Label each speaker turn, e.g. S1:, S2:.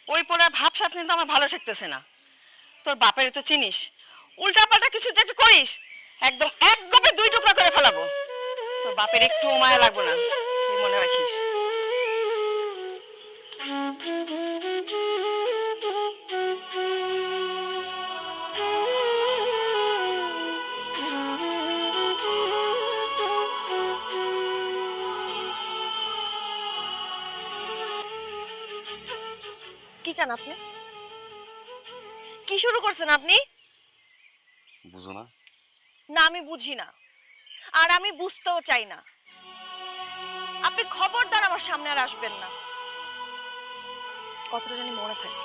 S1: ওই পোলার ভাব সাথে কিন্তু আমার ভালো ঠেকতেছে না। তোর বাপের তো চিনিস, উল্টা পাল্টা কিছু যে একটা করিস একদম এক গপে দুই টুকরা করে ফেলাবো। তোর বাপের একটু মায়া লাগবে না, তুই মনে রাখিস।
S2: কি চান আপনি? কি শুরু করছেন আপনি?
S3: বুঝো না?
S2: না, আমি বুঝি না, আর আমি বুঝতেও চাই না। আপনি খবরদার আমার সামনে আর আসবেন না, কথাটা জানি মনে থাকে।